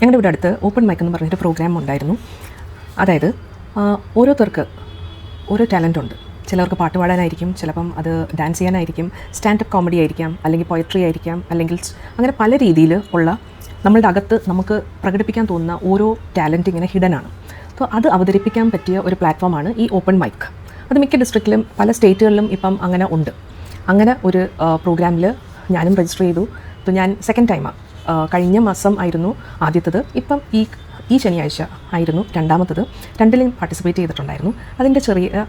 ഞങ്ങളുടെ ഇവിടെ അടുത്ത് ഓപ്പൺ മൈക്ക് എന്ന് പറഞ്ഞൊരു പ്രോഗ്രാം ഉണ്ടായിരുന്നു. അതായത് ഓരോരുത്തർക്ക് ഓരോ ടാലൻ്റ് ഉണ്ട്. ചിലർക്ക് പാട്ട് പാടാനായിരിക്കും, ചിലപ്പം അത് ഡാൻസ് ചെയ്യാനായിരിക്കും, സ്റ്റാൻഡപ്പ് കോമഡി ആയിരിക്കാം, അല്ലെങ്കിൽ പോയട്രി ആയിരിക്കാം, അല്ലെങ്കിൽ അങ്ങനെ പല രീതിയിൽ ഉള്ള നമ്മളുടെ അകത്ത് നമുക്ക് പ്രകടിപ്പിക്കാൻ തോന്നുന്ന ഓരോ ടാലൻറ്റ് ഇങ്ങനെ ഹിഡനാണ്. അപ്പോൾ അത് അവതരിപ്പിക്കാൻ പറ്റിയ ഒരു പ്ലാറ്റ്ഫോമാണ് ഈ ഓപ്പൺ മൈക്ക്. അത് മിക്ക ഡിസ്ട്രിക്റ്റിലും പല സ്റ്റേറ്റുകളിലും ഇപ്പം അങ്ങനെ ഉണ്ട്. അങ്ങനെ ഒരു പ്രോഗ്രാമിൽ ഞാനും രജിസ്റ്റർ ചെയ്തു. അപ്പോൾ ഞാൻ സെക്കൻഡ് ടൈമാണ്. കഴിഞ്ഞ മാസം ആയിരുന്നു ആദ്യത്തത്. ഇപ്പം ഈ ശനിയാഴ്ച ആയിരുന്നു രണ്ടാമത്തത്. രണ്ടിലും പാർട്ടിസിപ്പേറ്റ് ചെയ്തിട്ടുണ്ടായിരുന്നു. അതിൻ്റെ ചെറിയ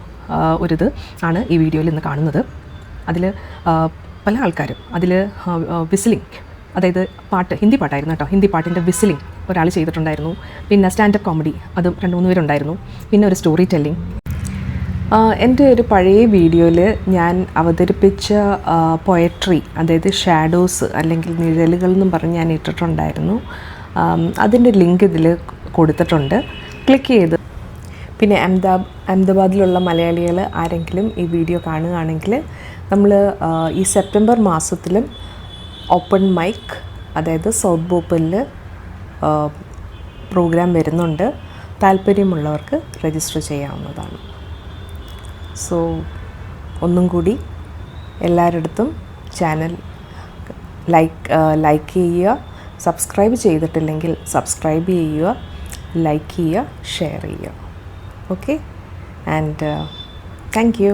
ഒരിത് ആണ് ഈ വീഡിയോയിൽ ഇന്ന് കാണുന്നത്. അതിൽ പല ആൾക്കാരും അതിൽ വിസിലിംഗ്, അതായത് പാട്ട് ഹിന്ദി പാട്ടായിരുന്നു കേട്ടോ. ഹിന്ദി പാട്ടിൻ്റെ വിസിലിംഗ് ഒരാൾ ചെയ്തിട്ടുണ്ടായിരുന്നു. പിന്നെ സ്റ്റാൻഡപ്പ് കോമഡി അതും 2-3 പേരുണ്ടായിരുന്നു. പിന്നെ ഒരു സ്റ്റോറി ടെല്ലിംഗ്. എൻ്റെ ഒരു പഴയ വീഡിയോയിൽ ഞാൻ അവതരിപ്പിച്ച പോയട്രി, അതായത് ഷാഡോസ് അല്ലെങ്കിൽ നിഴലുകൾ എന്നും പറഞ്ഞ് ഞാൻ ഇട്ടിട്ടുണ്ടായിരുന്നു. അതിൻ്റെ ലിങ്ക് ഇതിൽ കൊടുത്തിട്ടുണ്ട്, ക്ലിക്ക് ചെയ്ത്. പിന്നെ അഹമ്മദാബാദിലുള്ള മലയാളികൾ ആരെങ്കിലും ഈ വീഡിയോ കാണുകയാണെങ്കിൽ നമ്മൾ ഈ സെപ്റ്റംബർ മാസത്തിലും ഓപ്പൺ മൈക്ക്, അതായത് സൗത്ത് ഭോപ്പാലിൽ പ്രോഗ്രാം വരുന്നുണ്ട്. താല്പര്യമുള്ളവർക്ക് രജിസ്റ്റർ ചെയ്യാവുന്നതാണ്. സോ ഒന്നും കൂടി എല്ലാവരുടെടുത്തും ചാനൽ ലൈക്ക് ചെയ്യുക, സബ്സ്ക്രൈബ് ചെയ്തിട്ടില്ലെങ്കിൽ സബ്സ്ക്രൈബ് ചെയ്യുക, ലൈക്ക് ചെയ്യുക, ഷെയർ ചെയ്യുക. Okay, and thank you.